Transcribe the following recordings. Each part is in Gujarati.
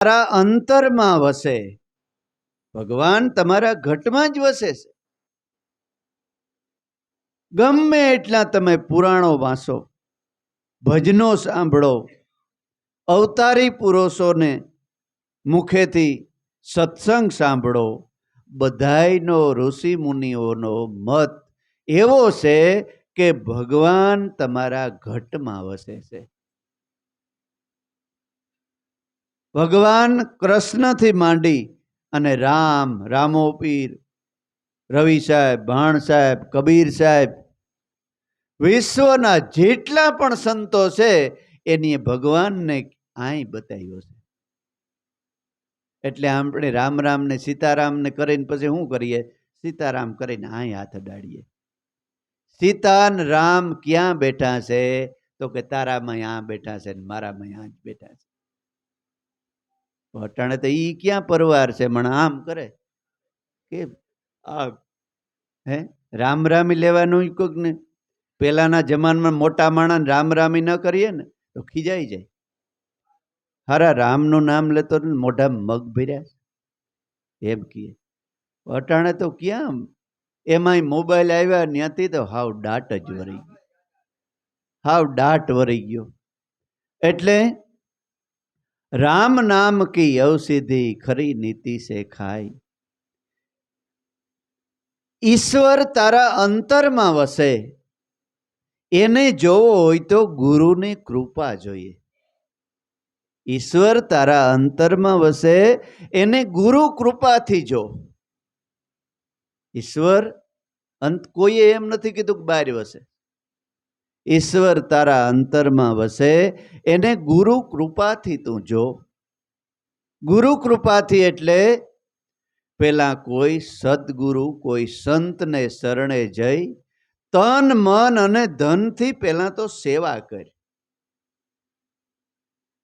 તમારા અંતરમાં વસે. ભગવાન તમારા ઘટમાં જ વસે છે. ગમે એટલા તમે પુરાણો વાંચો, ભજનો સાંભળો, અવતારી પુરુષોને મુખેથી સત્સંગ સાંભળો, બધાયનો ઋષિ મુનિઓનો મત એવો છે કે ભગવાન તમારા ઘટમાં વસે છે. ભગવાન કૃષ્ણથી માંડી અને રામ, રામોપીર, રવિ સાહેબ, ભાણ સાહેબ, કબીર સાહેબ, વિશ્વના જેટલા પણ સંતો છે એની ભગવાનને આય બતાવ્યો છે. એટલે આપણે રામ રામ ને સીતારામ ને કરીને પછી શું કરીએ? સીતારામ કરીને આય હાથ અડાડીએ. સીતા ને રામ ક્યાં બેઠા છે? તો કે તારામાં આ બેઠા છે ને મારામાં આ જ બેઠા છે. અટાણે તો ઈ ક્યાં પરવાર છે? મને આમ કરે કે આ હે રામ રામી લેવાનું કોઈક ને. પેલાના જમાનામાં મોટા માણસ રામ રામી ન કરીએ ને તો ખીજાઈ જાય. હારા રામનું નામ લેતો મોઢા મગ ભર્યા એમ કીએ. અટાણે તો ક્યાં એમાંય મોબાઈલ આવ્યા ત્યાંથી તો હાવ દાટ જ વરી ગયો. હાવ દાટ વરી ગયો. એટલે રામ નામ કી ઔષધિ ખરી નીતિ સે ખાય. ઈશ્વર તારા અંતરમાં વસે. એને જોવો હોય તો ગુરુની કૃપા જોઈએ. ઈશ્વર તારા અંતરમાં વસે, એને ગુરુ કૃપાથી જો. ઈશ્વર કોઈએ એમ નથી કીધું કે બહાર વસે. ઈશ્વર તારા અંતરમાં વસે, એને ગુરુ કૃપાથી તું જો. ગુરુ કૃપાથી એટલે પેલા કોઈ સદગુરુ, કોઈ સંતને શરણે જઈ તન મન અને ધનથી પેલા તો સેવા કરી.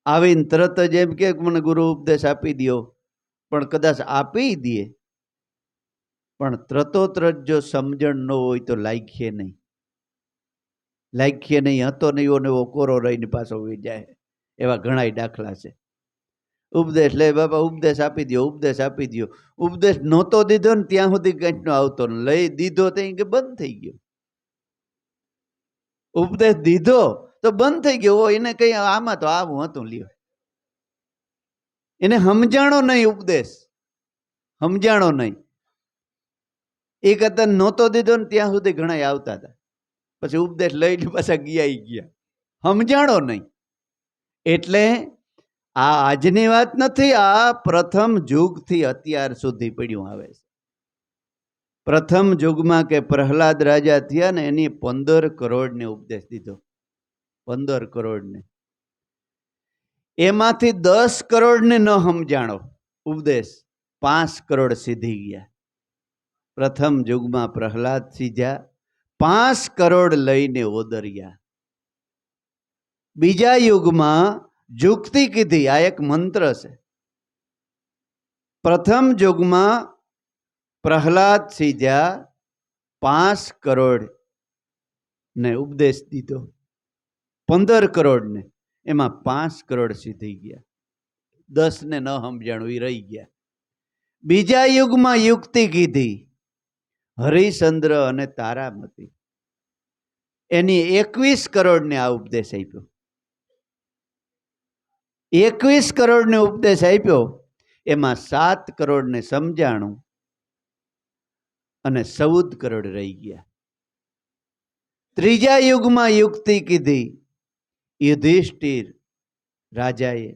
આવીને તરત જ એમ કે મને ગુરુ ઉપદેશ આપી દો, પણ કદાચ આપી દે પણ તરતોતરત જો સમજણ ન હોય તો લાયખીએ નહીં. લાયખીએ નહીં, હતો નહીં એવો કોરો રહીને પાછો જાય. એવા ઘણા દાખલા છે. ઉપદેશ લે બાપા, ઉપદેશ આપી દો, ઉપદેશ આપી દો. ઉપદેશ નહોતો દીધો ને ત્યાં સુધી કંઈક નો આવતો, લઈ દીધો તો કે બંધ થઈ ગયો. ઉપદેશ દીધો તો બંધ થઈ ગયો. એને કઈ આમાં તો આવું હતું લ્યો. એને સમજાણો નહીં, ઉપદેશ સમજાણો નહીં. એ કરતા નહોતો દીધો ને ત્યાં સુધી ઘણા આવતા હતા. પછી ઉપદેશ લઈને પાછા ગયા. સમજાણો નહીં. એટલે આ આજની વાત નથી, આ પ્રથમ યુગથી અત્યાર સુધી પડ્યું આવે છે. પ્રથમ યુગમાં કે પ્રહલાદ રાજા થયા ને એની 15 કરોડને ઉપદેશ દીધો. 15 કરોડને. એમાંથી 10 કરોડને ન સમજાણો ઉપદેશ, 5 કરોડ સીધી ગયા. પ્રથમ યુગમાં પ્રહલાદ સીધ્યા, 5 કરોડ લઈને ઓદર્યા. બીજા યુગમાં યુક્તિ કીધી. આ એક મંત્ર છે. પ્રથમ યુગમાં પ્રહલાદ સીધ્યા, 5 કરોડ ને ઉપદેશ દીધો. 15 કરોડ ને એમાં 5 કરોડ સીધી ગયા. 10 ને ન સમજાણું એ રહી ગયા. બીજા યુગમાં યુક્તિ કીધી, હરિશ્ચંદ્ર અને તારામતી. એની 21 કરોડ ને આ ઉપદેશ આપ્યો. 21 કરોડ ને ઉપદેશ આપ્યો. એમાં 7 કરોડ ને સમજાણું અને 14 કરોડ રહી ગયા. ત્રીજા યુગમાં યુક્તિ કીધી, યુધિષ્ઠિર રાજાએ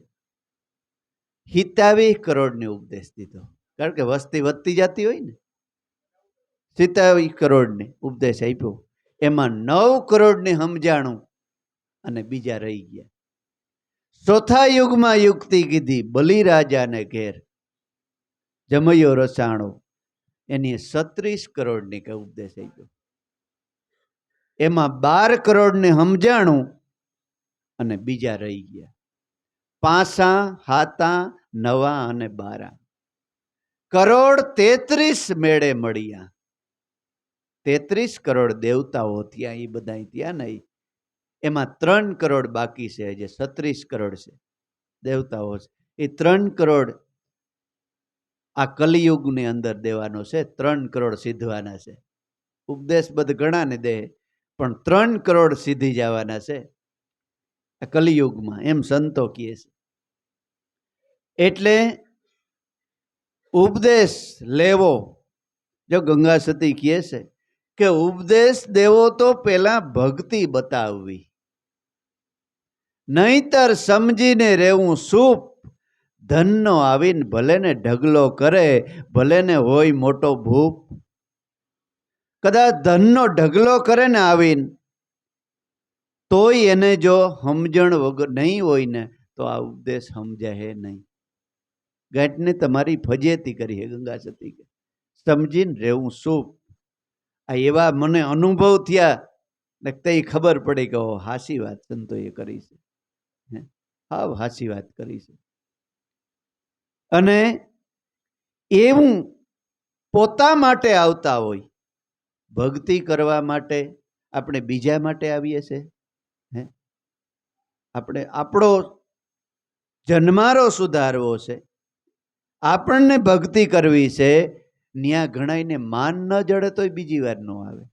27 કરોડ ને ઉપદેશ દીધો. કારણ કે વસ્તી વધતી જતી હોય ને. 27 કરોડ ને ઉપદેશ આપ્યો. એમાં 9 કરોડ ને સમજાણું અને બીજા રહી ગયા. ચોથા યુગમાં યુક્તિ કીધી, બલિરાજાને ઘેર જમયો રસાણો. એની 36 કરોડ ને ઉપદેશ આપ્યો. એમાં 12 કરોડ ને સમજાણું અને બીજા રહી ગયા. 5, 7, 9 અને 12 કરોડ 33 મેળે મળ્યા. 33 કરોડ દેવતાઓ ત્યાં, એ બધા ત્યાં નહીં. એમાં 3 કરોડ બાકી છે, જે 36 કરોડ છે દેવતાઓ છે. એ 3 કરોડ આ કલિયુગની અંદર દેવાનો છે. 3 કરોડ સીધવાના છે. ઉપદેશ બધ ઘણાને દે, પણ 3 કરોડ સીધી જવાના છે આ કલિયુગમાં, એમ સંતો કહે છે. એટલે ઉપદેશ લેવો, જો ગંગા સતી કહે છે કે ઉપદેશ દેવો તો પેલા ભક્તિ બતાવવી, નહીતર સમજીને રહેવું સૂપ. ધનનો આવીને ભલે ને ઢગલો કરે, ભલે ને હોય મોટો ભૂપ. કદાચ ધનનો ઢગલો કરે ને આવીને, તોય એને જો સમજણ વગર નહીં હોય ને તો આ ઉપદેશ સમજાય નહીં. ગાંઠને તમારી ફજેતી કરી હે ગંગા સતી કે સમજીને રહેવું સૂપ. આ એવા મને અનુભવ થયા ને તે ખબર પડી કે હાસી વાત સંતોએ કરી છે. હાવ હાસી વાત કરી છે. અને એવું પોતા માટે આવતા હોય, ભક્તિ કરવા માટે આપણે બીજા માટે આવીએ છીએ. આપણે આપણો જન્મારો સુધારવો છે, આપણને ભક્તિ કરવી છે. ન્યા ઘણાઈને માન ન જડે તોય બીજી વાર ન આવે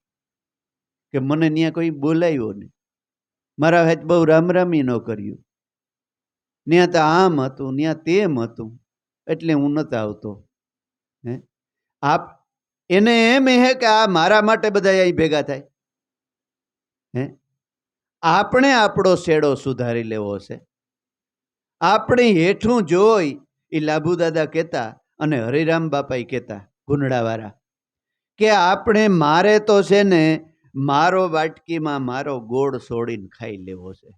કે મને ન્યા કોઈ બોલાવ્યો નહીં, મારા હાથ બહુ રામરામી ન કર્યું, ન્યા તો આમ હતું, ન્યા તેમ હતું, એટલે હું નતો આવતો. આપ એને એમ હે કે આ મારા માટે બધા અહીં ભેગા થાય. આપણે આપણો શેડો સુધારી લેવો છે. આપણે હેઠું જોઈ, એ લાભુ દાદા કહેતા અને હરિરામ બાપા કહેતા ગુંડળાવાળા, કે આપણે મારે તો છે ને મારો વાટકીમાં મારો ગોળ સોડીને ખાઈ લેવો છે.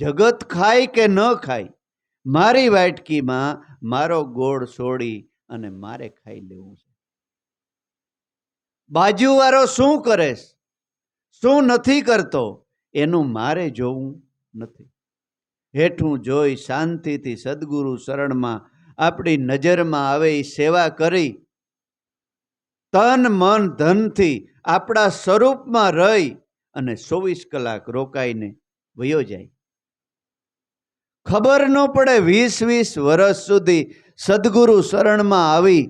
જગત ખાય કે ન ખાય, મારી વાટકીમાં મારો ગોળ સોડી અને મારે ખાઈ લેવું છે. બાજુવાળો શું કરે, શું નથી કરતો, એનું મારે જોવું નથી. હેઠું જોઈ શાંતિથી સદગુરુ શરણમાં આપણી નજરમાં આવે એ સેવા કરી, તન મન ધનથી આપણા સ્વરૂપમાં રહી અને 24 કલાક રોકાઈને વયો જાય. ખબર ન પડે 20-20 વર્ષ સુધી સદગુરુ શરણમાં આવી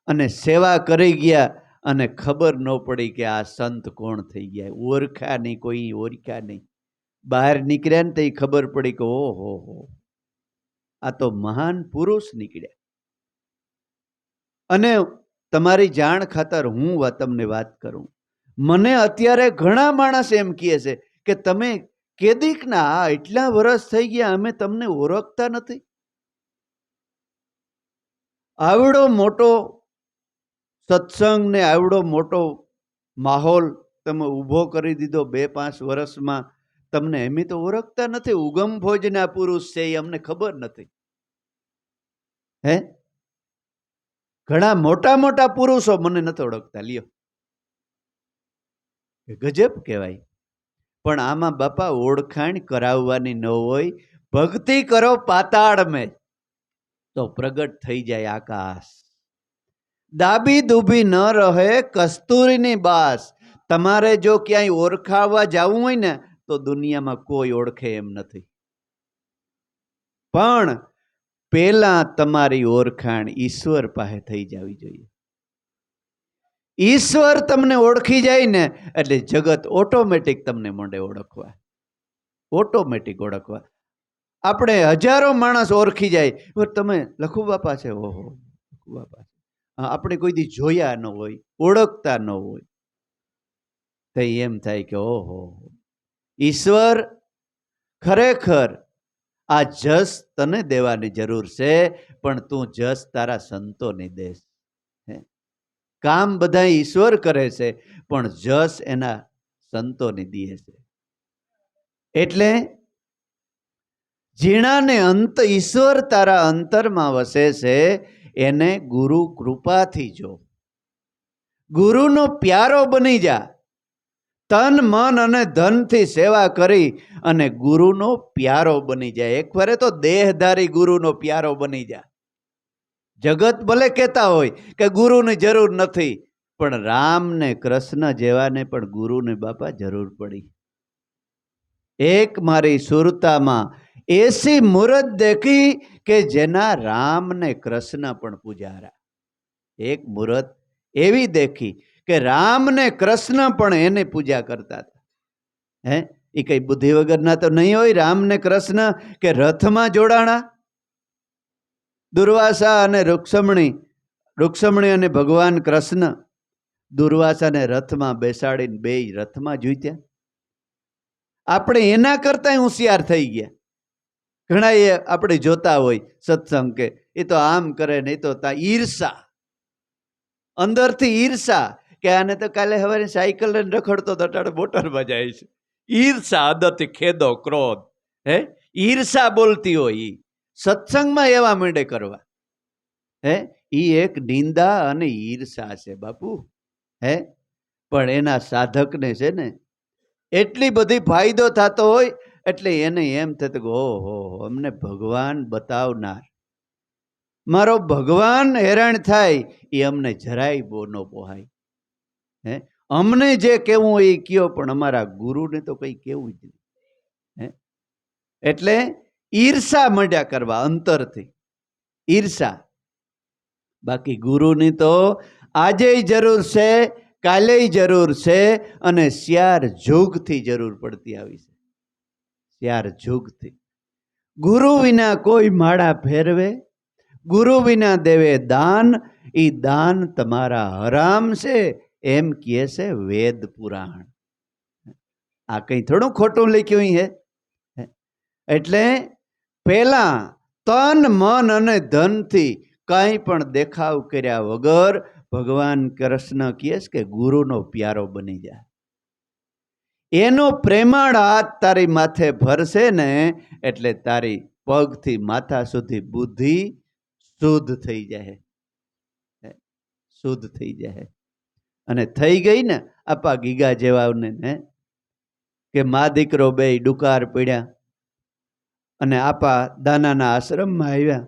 અને સેવા કરી ગયા અને ખબર ન પડી કે આ સંત કોણ થઈ ગયા. ઓળખ્યા નહીં, કોઈ ઓળખ્યા નહીં. બહાર નીકળ્યા ને તો ખબર પડી કે ઓહો હો, આ તો મહાન પુરુષ નીકળ્યા. અને તમારી જાણ ખાતર હું તમને વાત કરું, મને અત્યારે ઘણા માણસ એમ કહે છે કે તમે કેદીકના આ એટલા વર્ષ થઈ ગયા, અમે તમને ઓળખતા નથી. આવડો મોટો સત્સંગ ને આવડો મોટો માહોલ તમે ઊભો કરી દીધો 2-5 વર્ષમાં, તમને એમ તો ઓળખતા નથી. ઉગમ ભોજના પુરુષ છે એ અમને ખબર નથી. ઘણા મોટા મોટા પુરુષો મને નથી ઓળખતા. લ્યો, ગજબ કહેવાય. પણ આમાં બાપા ઓળખાણ કરાવવાની ન હોય. ભક્તિ કરો પાતાળ મેં તો પ્રગટ થઈ જાય આકાશ. દાબી દૂબી ન રહે કસ્તુરીની બાસ. તમારે જો ક્યાંય ઓળખાવા જવું હોય ને તો દુનિયામાં કોઈ ઓળખે એમ નથી. પણ પેલા તમારી ઓળખાણ ઈશ્વર પાસે થઈ જવી જોઈએ. ઈશ્વર તમને ઓળખી જાય ને એટલે જગત ઓટોમેટિક તમને માંડે ઓળખવા. ઓટોમેટિક ઓળખવા. આપણે હજારો માણસ ઓળખી જાય, તમે લખુ બાપા છે, ઓહો લખુ બાપા છે. આપણે કોઈ દી જોયા ન હોય, ઓળખતા ન હોય, તો એમ થાય કે ઓહો, ઈશ્વર ખરેખર આ જસ તને દેવાની જરૂર છે, પણ તું જસ તારા સંતોને દેશ. કામ બધા ઈશ્વર કરે છે, પણ જસ એના સંતોને દે છે. એટલે જીણાને અંત ઈશ્વર તારા અંતરમાં વસે છે, એને ગુરુ કૃપાથી જો. ગુરુનો પ્યારો બની જા. તન મન અને ધનથી સેવા કરી અને ગુરુનો પ્યારો બની જાય. એક વારે તો દેહધારી ગુરુનો પ્યારો બની જા. જગત ભલે કહેતા હોય કે ગુરુની જરૂર નથી, પણ રામ ને કૃષ્ણ જેવાને પણ ગુરુને બાપા જરૂર પડી. એક મારી સુરતામાં એસી મૂર્ત દેખી કે જેના રામ ને કૃષ્ણ પણ પૂજારા. એક મૂર્ત એવી દેખી કે રામ ને કૃષ્ણ પણ એને પૂજા કરતા હતા. હે, એ કઈ બુદ્ધિ વગરના તો નહીં હોય. રામ ને કૃષ્ણ કે રથમાં જોડાણા, દુર્વાસા અને રૂક્ષમણી અને ભગવાન કૃષ્ણ દુર્વાસાને રથમાં બેસાડીને બે રથમાં જોઈત્યા. આપણે એના કરતા હોશિયાર થઈ ગયા. ઘણા એ આપણે જોતા હોય સત્સંગ કે એ તો આમ કરે ને, એ તો ઈર્ષા, અંદરથી ઈર્ષા કે આને તો કાલે સવારે સાયકલ લઈને રખડતો તો અટાણે મોટરમાં જાય છે. ઈર્ષા, અંદરથી ખેદો, ક્રોધ, હે, ઈર્ષા બોલતી હોય. સત્સંગમાં એવા માંડે કરવા. હે, ઈ એક નિંદા અને ઈર્ષા છે બાપુ. હે, પણ એના સાધકને છે ને એટલી બધી ફાયદો થતો હોય એટલે એને એમ થતું કે ઓહો, અમને ભગવાન બતાવનાર, મારો ભગવાન હેરાન થાય એ અમને જરાય બો ન પોહાય. હે, અમને જે કેવું હોય એ કયો, પણ અમારા ગુરુને તો કઈ કેવું જ નહીં. હે, એટલે ઈર્ષા માંડ્યા કરવા અંતરથી, ઈર્ષા. બાકી ગુરુની તો આજે જરૂર છે, કાલે જરૂર છે, અને શ્યાર જુગથી જરૂર પડતી આવી છે. શ્યાર જુગથી. ગુરુ વિના કોઈ માળા ફેરવે, ગુરુ વિના દેવે દાન, ઈ દાન તમારા હરામ છે, એમ કહે છે વેદ પુરાણ. આ કઈ થોડું ખોટું લખ્યું હે. એટલે પેલા તન મન અને ધનથી કંઈ પણ દેખાવ કર્યા વગર ભગવાન કૃષ્ણ કહે કે ગુરુનો પ્યારો બની જાય. એનો પ્રેમાળ હાથ તારી માથે ભરશે ને એટલે તારી પગથી માથા સુધી બુદ્ધિ શુદ્ધ થઈ જાય, શુદ્ધ થઈ જાય. અને થઈ ગઈ ને આપા ગીગા જેવાને, ને કે મા દીકરો બે ડુકાર પડ્યા અને આપા દાનાના આશ્રમમાં આવ્યા.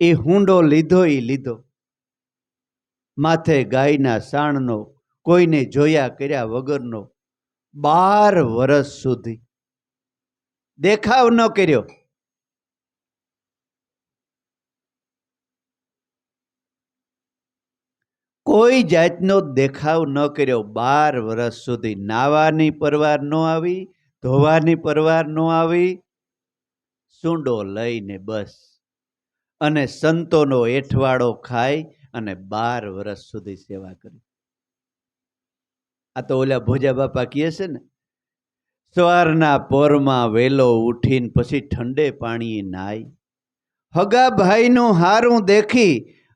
એ હુંડો લીધો, એ લીધો માથે ગાયના સાણનો, કોઈને જોયા કર્યા વગરનો, 12 વર્ષ સુધી દેખાવ ન કર્યો. કોઈ જાતનો દેખાવ ન કર્યો. 12 વર્ષ સુધી નાવાની પરવાર ન આવી, ધોવાની પરવાર ન આવી. સૂંડો લઈને બસ, અને સંતોનો એઠવાડો ખાઈ અને 12 વર્ષ સુધી સેવા કરી. આ તો ઓલા ભોજા બાપા કહે છે ને, સવારના પોરમાં વેલો ઉઠીને પછી ઠંડે પાણીએ નાય, હગા ભાઈનું હારું દેખી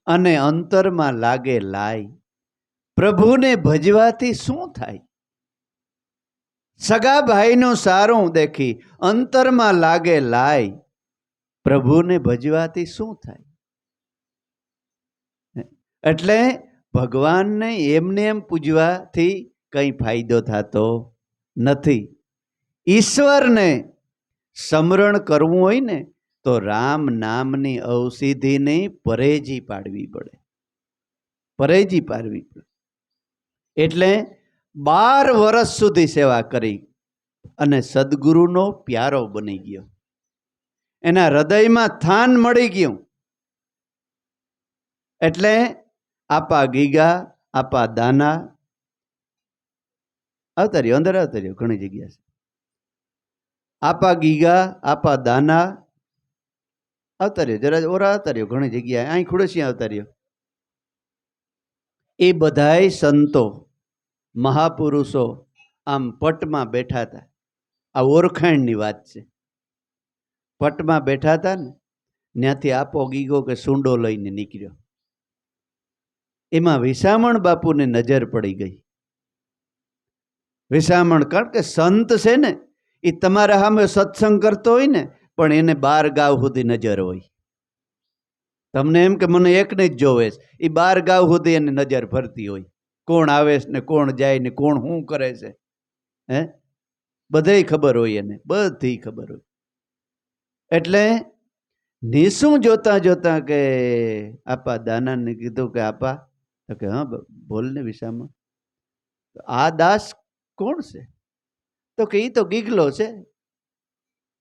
અને અંતરમાં લાગે લાય, પ્રભુને ભજવાથી શું થાય? સગા ભાઈનું સારું દેખી અંતરમાં લાગે લાય, પ્રભુને ભજવાથી શું થાય? એટલે ભગવાનને એમને એમ પૂજવાથી કંઈ ફાયદો થતો નથી. ઈશ્વરને સ્મરણ કરવું હોય ને તો રામ નામની ઔષધિની પરેજી પાડવી પડે, પરેજી પાડવી પડે. એટલે 12 વર્ષ સુધી સેવા કરી અને સદગુરુનો પ્યારો બની ગયો. એના હૃદયમાં સ્થાન મળી ગયું. એટલે આપા ગીગા, આપા દાના આવતા રહ્યો, અંદર આવતા રહ્યો, ઘણી જગ્યા છે. આપા ગીગા, આપા દાના આવતા રહ્યો, જરા ઓરા આવતા રહ્યો, ઘણી જગ્યાએ અહીં ખુડસિયા આવતા રહ્યો. એ બધાય સંતો મહાપુરુષો આમ પટમાં બેઠા હતા. આ ઓળખાણની વાત છે. પટમાં બેઠા હતા ને, ત્યાંથી આપો ગીગો કે સૂંડો લઈને નીકળ્યો. એમાં વિસામણ બાપુને નજર પડી ગઈ. વિસામણ, કારણ કે સંત છે ને એ તમારા સામે સત્સંગ કરતો હોય ને, પણ એને 12 ગાવ સુધી નજર હોય. તમને એમ કે મને એકને જ જોવે છે, એ 12 ગાવ સુધી એને નજર ફરતી હોય. કોણ આવે છે ને કોણ જાય ને કોણ શું કરે છે, હે, બધે ખબર હોય એને, બધી ખબર હોય. એટલે નિશું જોતા જોતા કે આપા દાનાને કીધું કે આપા, તો કે હા બોલ ને વિસામણ, આ દાસ કોણ છે? તો કે એ તો ગીગલો છે,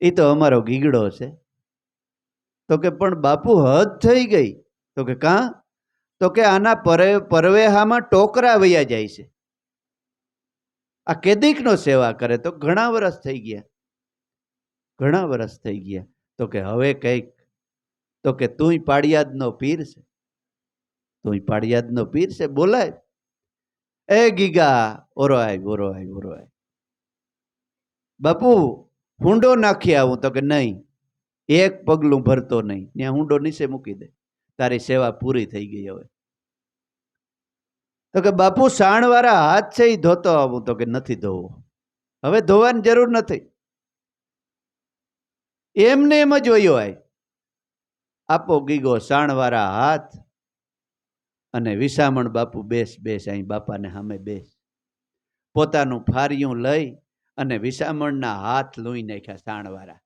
એ તો અમારો ગીગડો છે. તો કે પણ બાપુ હદ થઈ ગઈ. તો કે કાં? તો કે આના પરવેહામાં ટોકરા વયા જાય છે. આ કેદીકનો સેવા કરે. તો ઘણા વર્ષ થઈ ગયા, ઘણા વર્ષ થઈ ગયા. તો કે હવે કઈક. તો કે તુંય પાડિયાદનો પીર છે, તુંય પાડિયાદનો પીર છે, બોલાય. એ ગીગા, ઓરો આય, ઓરો આય, ઓરો આય. બાપુ હુંડો નાખી આવું. તો કે નહીં, એક પગલું ભરતો નહીં, ત્યાં હુંડો નીચે મૂકી દે, તારી સેવા પૂરી થઈ ગઈ હવે. તો કે બાપુ સાણવાળા હાથ છે એ ધોતો આવું. તો કે નથી ધોવો, હવે ધોવાની જરૂર નથી, એમને એમ જ વયો આય. આપો ગીગો સાણવાળા હાથ અને વિસામણ બાપુ બેસ બેસ અહીં બાપાને સામે બેસ. પોતાનું ફારિયું લઈ અને વિસામણના હાથ લૂઈ નાખ્યા. સાણવાળા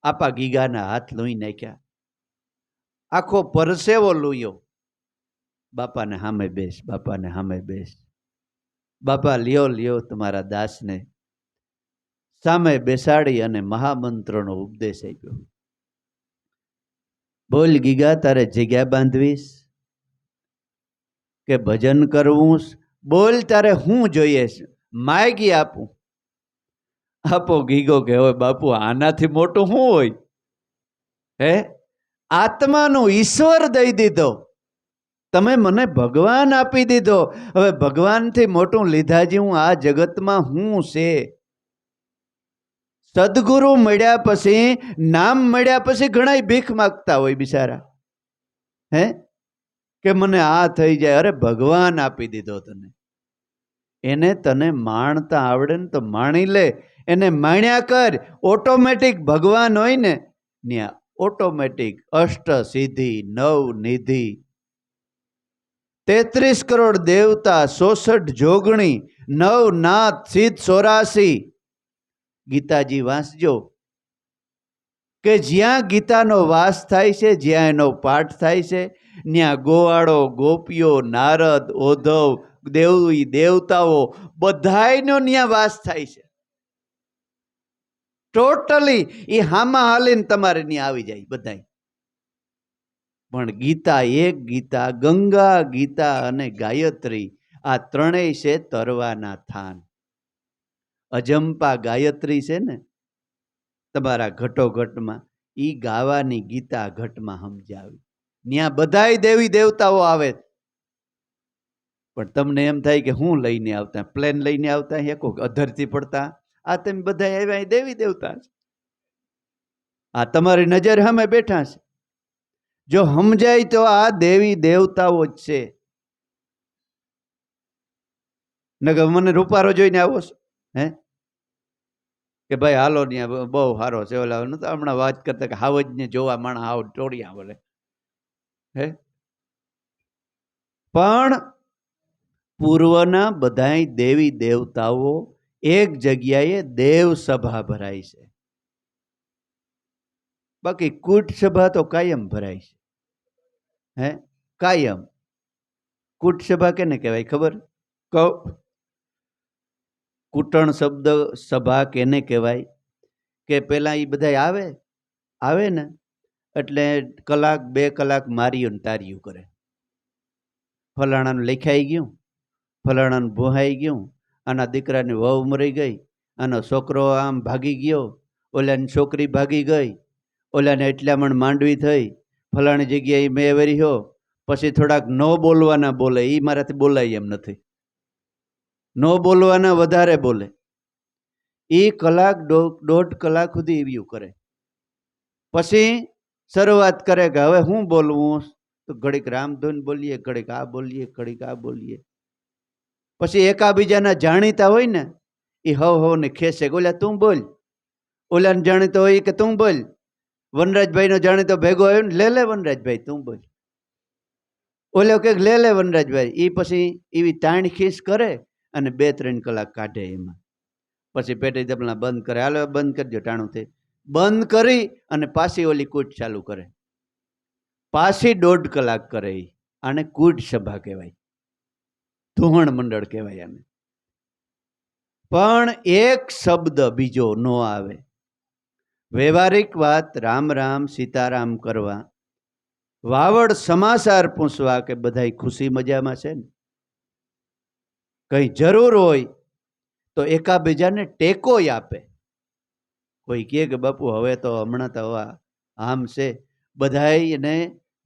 આપા ગીગાના હાથ લૂઈ નાખ્યા. આખો પરસેવો લૂયો. બાપાને સામે બેસ, બાપાને સામે બેસ. બાપા લ્યો લ્યો તમારા દાસને સામે બેસાડી અને મહામંત્રનો ઉપદેશ આપ્યો. બોલ ગીગા, તારે જગ્યા બાંધવીશ કે ભજન કરવું? બોલ તારે શું જોઈએ છે, માગી આપું. આપો ગીગો કે હવે બાપુ આનાથી મોટું શું હોય? હે, આત્માનો ઈશ્વર દઈ દીધો, તમે મને ભગવાન આપી દીધો. હવે ભગવાનથી મોટું લીધાજી હું આ જગતમાં હું છે? સદગુરુ મળ્યા પછી, નામ મળ્યા પછી ઘણા ભીખ માગતા હોય બિચારા. હે, કે મને આ થઈ જાય. અરે ભગવાન આપી દીધો તને. એને તને માણતા આવડે ને તો માણી લે, એને માણ્યા કર. ઓટોમેટિક ભગવાન હોય ને ત્યાં ઓટોમેટિક અષ્ટ સિદ્ધિ, નવ નિધિ, 33 કરોડ દેવતા, 66 જોગણી, 9 નાથ, સિદ્ધ 84. ગીતાજી વાંચજો કે જ્યાં ગીતાનો વાસ થાય છે, જ્યાં એનો પાઠ થાય છે, ત્યાં ગોવાળો, ગોપીઓ, નારદ, ઓધવ, દેવી દેવતાઓ બધાયનો ત્યાં વાસ થાય છે. ટોટલી એ હામાં હાલીને તમારે ત્યાં આવી જાય બધાય. પણ ગીતા, એક ગીતા, ગંગા ગીતા અને ગાયત્રી, આ ત્રણેય છે તરવાના થાન. અજંપા ગાયત્રી છે ને તમારા ઘટોઘટમાં, ઈ ગાવાની ગીતા ઘટમાં સમજાવી. ત્યાં બધાય દેવી દેવતાઓ આવે. પણ તમને એમ થાય કે હું લઈને આવતા, પ્લેન લઈને આવતા, એકો અધરથી પડતા. આ તમે બધા આવ્યા દેવી દેવતા છે. આ તમારી નજર સામે બેઠા છે. જો સમજાય તો આ દેવી દેવતાઓ જ છે. નકર મને રૂપારો જોઈને આવો છો હે કે ભાઈ હાલો ત્યાં બહુ સારો છે. ઓલા નતો હમણાં વાત કરતા કે હાવજ ને જોવા માણા હાવ ટોળિયા બોલે હે. પણ પૂર્વના બધાય દેવી દેવતાઓ એક જગ્યાએ દેવ સભા ભરાય છે. બાકી કૂટ સભા તો કાયમ ભરાય છે. હે, કાયમ. કૂટ સભા કેને કહેવાય ખબર? કહો. કૂટણ શબ્દ સભા કેને કહેવાય? કે પેલા એ બધા આવે ને એટલે કલાક 2 કલાક માર્યું તાર્યું કરે. ફલાણાનું લખાઈ ગયું, ફલાણાનું ભોહાઈ ગયું, આના દીકરાની વહુ મરી ગઈ, આનો છોકરો આમ ભાગી ગયો, ઓલાની છોકરી ભાગી ગઈ, ઓલાને એટલા મણ માંડવી થઈ, ફલાણી જગ્યાએ મેં વેર્યો. પછી થોડાક ન બોલવાના બોલે, એ મારાથી બોલાય એમ નથી. ન બોલવાના વધારે બોલે. એ કલાક 1.5 કલાક સુધી એવ્યું કરે. પછી શરૂઆત કરે કે હવે હું બોલવું? તો ઘડીક રામધૂન બોલીએ, ઘડીક આ બોલીએ, ઘડીક આ બોલીએ. પછી એકાબીજાના જાણીતા હોય ને એ હવને ખેસે, ઓલા તું બોલ. ઓલાને જાણીતો હોય કે તું બોલ. વનરાજભાઈનો જાણીતો ભેગો આવ્યો ને, લે વનરાજભાઈ તું બોલ. ઓલો કે લે વનરાજભાઈ. એ પછી એવી તાણ ખીસ કરે અને 2-3 કલાક કાઢે એમાં. પછી પેટી દબલા બંધ કરે, હાલો બંધ કરજો ટાણું થઈ. બંધ કરી અને પાછી ઓલી કૂટ ચાલુ કરે. પાછી 1.5 કલાક કરે. આને કૂટ સભા કહેવાય, ધોહણ મંડળ કહેવાય આને. પણ એક શબ્દ બીજો ન આવે. વ્યવહારિક વાત રામ રામ સીતારામ કરવા, વાવડ સમાચાર પૂછવા કે બધાય ખુશી મજામાં છે ને, કંઈ જરૂર હોય તો એકાબીજાને ટેકોય આપે. કોઈ કહે કે બાપુ હવે તો હમણાં તો આમ છે, બધાયને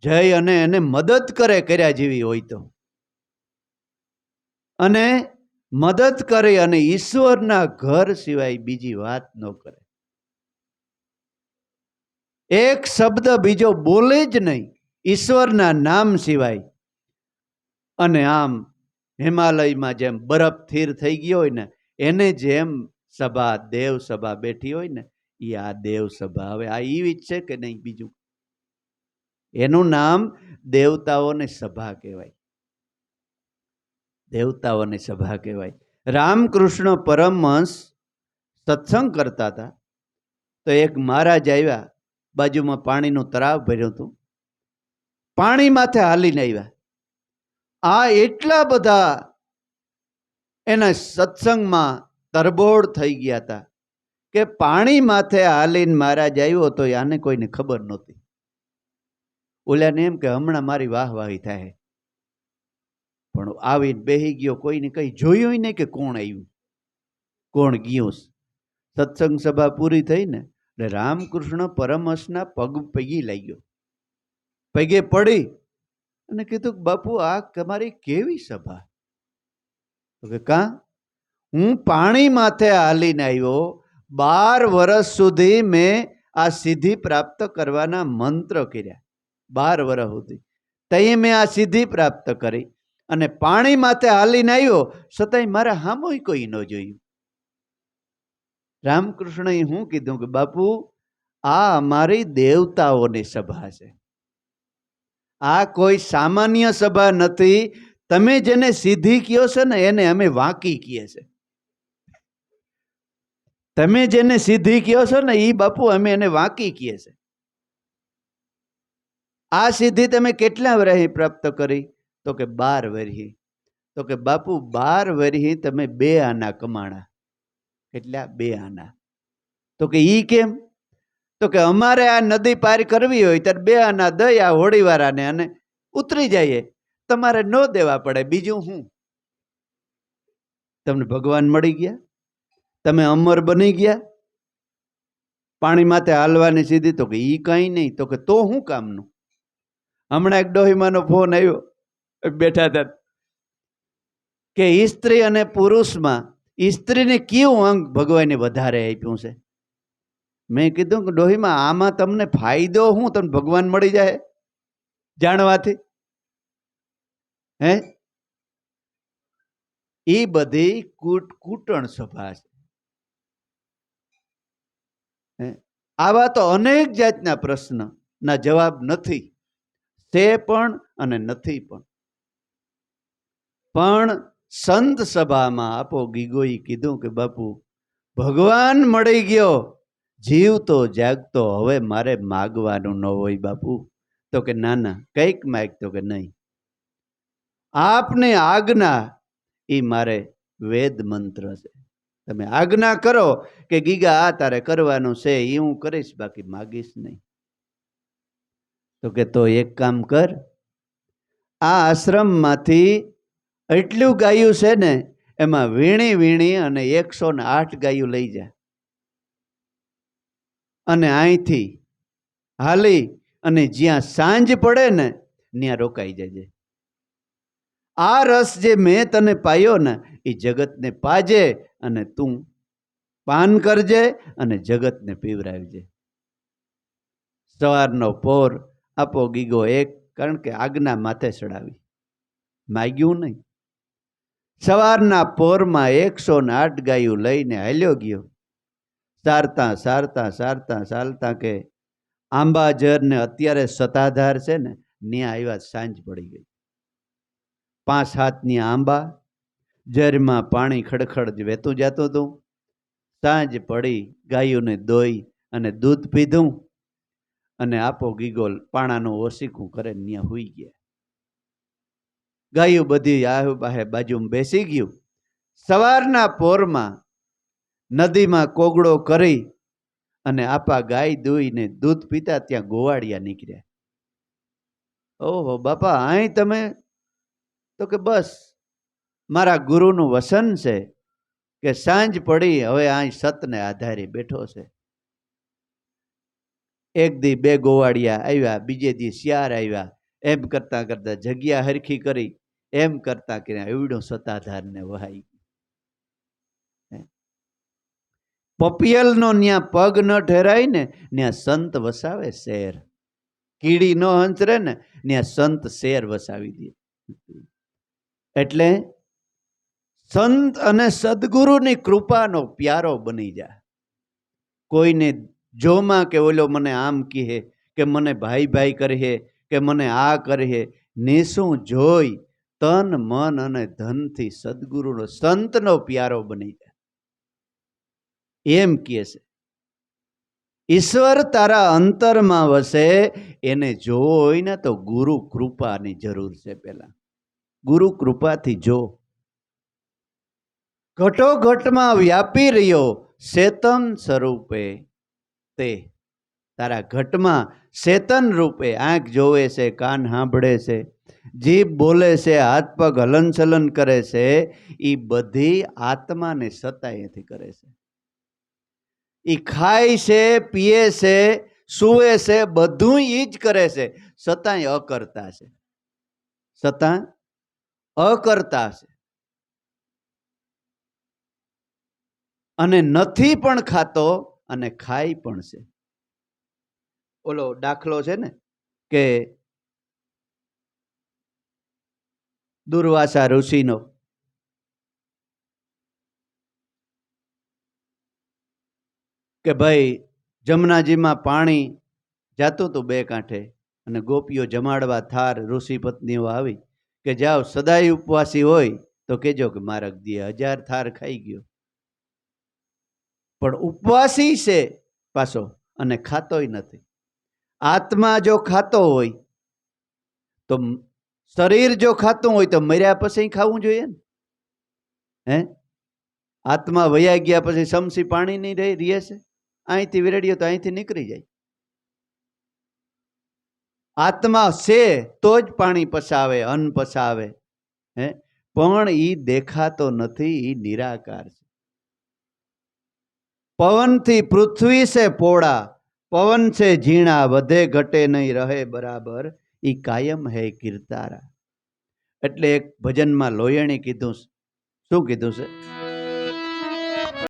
જઈ અને એને મદદ કરે કર્યા જેવી હોય તો, અને મદદ કરે અને ઈશ્વરના ઘર સિવાય બીજી વાત ન કરે. એક શબ્દ બીજો બોલે જ નહીં ઈશ્વરના નામ સિવાય. અને આમ હિમાલયમાં જેમ બરફ સ્થિર થઈ ગયો હોય ને, એને જેમ સભા દેવ સભા બેઠી હોય ને, એ આ દેવ સભા. હવે આ એવી જ છે કે નહીં? બીજું એનું નામ દેવતાઓની સભા કહેવાય. દેવતાઓની સભા કહેવાય. રામકૃષ્ણ પરમહંસ સત્સંગ કરતા હતા તો એક મહારાજ આવ્યા, બાજુમાં પાણીનું તળાવ ભર્યું હતું, પાણી માથે હાલીને આવ્યા. આ એટલા બધા એના સત્સંગમાં તરબોળ થઈ ગયા હતા કે પાણી માથે હાલીને મહારાજ આવ્યો તો આને કોઈને ખબર નહોતી. ઓલાને એમ કે હમણાં મારી વાહવાહી થાય, પણ આવીને બેહી ગયો. કોઈને કંઈ જોયું નહીં કે કોણ આવ્યું કોણ ગયું. સત્સંગ સભા પૂરી થઈ ને એટલે રામકૃષ્ણ પરમહંસના પગ પગી લાગ્યો, પગે પડી અને કીધું કે બાપુ આ તમારી કેવી સભા? તો કે કાં? હું પાણી માથે હાલીને આવ્યો, 12 વર્ષ સુધી મેં આ સિદ્ધિ પ્રાપ્ત કરવાના મંત્ર કર્યા, 12 વર્ષ સુધી તઈ મેં આ સિદ્ધિ પ્રાપ્ત કરી, અને પાણી માથે હાલીને આવ્યો છતાંય મારા હામોય કોઈ ન જોયું. રામકૃષ્ણએ હું કીધું કે બાપુ આ અમારી દેવતાઓની સભા છે, આ કોઈ સામાન્ય સભા નથી. તમે જેને સિદ્ધિ કહો છો ને એને અમે વાંકી કહીએ છે. તમે જેને સિદ્ધિ કહો છો ને એ બાપુ અમે એને વાંકી કહીએ છે. આ સિદ્ધિ તમે કેટલા વર્ષે પ્રાપ્ત કરી? તો કે 12 વર્ષે. તો કે બાપુ 12 વર્ષે તમે 2 આના કમાણા. કેટલા? 2 આના. તો કે ઈ કેમ? તો કે અમારે આ નદી પાર કરવી હોય ત્યારે 2 આના દઈ આ હોડીવાળાને અને ઉતરી જઈએ, તમારે ન દેવા પડે. બીજું હું? તમને ભગવાન મળી ગયા, તમે અમર બની ગયા, પાણી માથે હાલવાની સીધી. તો કે ઈ કઈ નહીં. તો કે તો શું કામનું? હમણાં એક ડોહીમાનો ફોન આવ્યો, બેઠા હતા કે સ્ત્રી અને પુરુષમાં સ્ત્રીને કયું અંગ ભગવાને વધારે આપ્યું છે? મેં કીધું કે ડોહીમાં આમાં તમને ફાયદો શું? તમને ભગવાન મળી જાય જાણવાથી? હે? એ બધી કૂટણ સભા છે. આવા તો અનેક જાતના પ્રશ્નના જવાબ નથી, છે પણ અને નથી પણ. પણ સંત સભામાં આપો ગીગોઈ કીધું કે બાપુ ભગવાન મળી ગયો, જીવતો જાગતો, હવે મારે માગવાનું ન હોય બાપુ. તો કે ના ના, કંઈક માગ. તો કે નહીં, આપની આજ્ઞા એ મારે વેદ મંત્ર છે. તમે આજ્ઞા કરો કે ગીગા આ તારે કરવાનું છે એ હું કરીશ, બાકી માગીશ નહીં. તો કે તો એક કામ કર, આ આશ્રમમાંથી એટલું ગાયું છે ને એમાં વીણી વીણી અને 108 ગાયું લઈ જા, અને અહીંથી હાલી અને જ્યાં સાંજ પડે ને ત્યાં રોકાઈ જજે. આ રસ જે મેં તને પાયો ને એ જગતને પાજે, અને તું પાન કરજે અને જગતને પીવરાવજે. સવારનો પોર આપો ગીગો એક, કારણ કે આજ્ઞા માથે ચડાવી, માગ્યું નહીં. સવારના પોરમાં 108 ગાયું લઈને હાલ્યો ગયો. સારતા સારતા સારતા ચાલતા કે આંબાજર ને અત્યારે સતાધાર છે ને ત્યાં આવ્યા. સાંજ પડી ગઈ. 5-7 આંબા જરમાં પાણી ખડખડ વહેતું જતું હતું. સાંજ પડી, ગાયોને દોઈ અને દૂધ પીધું, અને આપો ગીગોલ પાણાનું ઓસીકું કરે ત્યાં હુઈ ગયા. ગાયું બધી આહુ બાજુમાં બેસી ગયું. સવારના પોરમાં નદીમાં કોગળો કરી અને આપા ગાય દોઈને દૂધ પીતા ત્યાં ગોવાળિયા નીકળ્યા. ઓહો બાપા, અહીં તમે? તો કે બસ મારા ગુરુનું વસન છે કે સાંજ પડી હવે અહીં સતને આધારે બેઠો છે. એક દી બે ગોવાળિયા આવ્યા, બીજે દી શિયાર આવ્યા, એમ કરતા કરતા જગ્યા હરખી કરી, એમ કરતા કર્યા એવડો સતાધારને વહાઈ. પપિયલનો ન્યા પગ ન ઠેરાય ને ન્યા સંત વસાવે શેર. કીડી ન હંચરે ને ન્યા સંત શેર વસાવી દે. એટલે સંત અને સદગુરુની કૃપાનો પ્યારો બની જા. કોઈને જોમાં કે ઓલો મને આમ કહે કે મને ભાઈ ભાઈ કરે કે મને આ કરે, નેસું જોઈ તન મન અને ધનથી સદગુરુનો સંતનો પ્યારો બની જાય. એમ કહે છે ઈશ્વર તારા અંતરમાં વસે, એને જોવો હોય ને તો ગુરુ કૃપાની જરૂર છે. પેલા ગુરુ કૃપાથી જો. ઘટોઘટમાં વ્યાપી રહ્યો ચેતન સ્વરૂપે તે. તારા ઘટમાં ચેતન રૂપે આંખ જોવે છે, કાન સાંભળે છે, જીભ બોલે છે, હાથ પગ હલનચલન કરે છે, એ બધી આત્માને સતાએથી કરે છે. એ ખાય છે, પીએ છે, સૂવે છે, બધું એ જ કરે છે, છતાંય અકર્તા છે. છતાં અકર્તા છે. અને નથી પણ ખાતો અને ખાય પણ છે. ઓલો દાખલો છે ને કે દુર્વાસા ઋષિનો, કે ભાઈ જમનાજીમાં પાણી જાતું હતું બે કાંઠે, અને ગોપીઓ જમાડવા થાર ઋષિ પત્નીઓ આવી કે જાઓ સદાય ઉપવાસી હોય તો કેજો કે મારક દીએ. 1000 થાર ખાઈ ગયો, પણ ઉપવાસી છે પાછો અને ખાતોય નથી. આત્મા જો ખાતો હોય તો, શરીર જો ખાતું હોય તો મર્યા પછી ખાવું જોઈએ ને. હે, આત્મા વયા ગયા પછી સમસી પાણી નહીં રહે છે. અહીંથી વિરડીએ તો અહીંથી નીકળી જાય. આત્મા છે તો જ પાણી પસાવે, અન્ન પસાવે. હે, પણ એ દેખાતો નથી, એ નિરાકાર છે. પવનથી પૃથ્વી છે પોળા, પવન છે ઝીણા, વધે ઘટે નહીં રહે બરાબર, ઈ કાયમ હે કીર્તારા. એટલે એક ભજનમાં લોયણે કીધું, શું કીધું છે?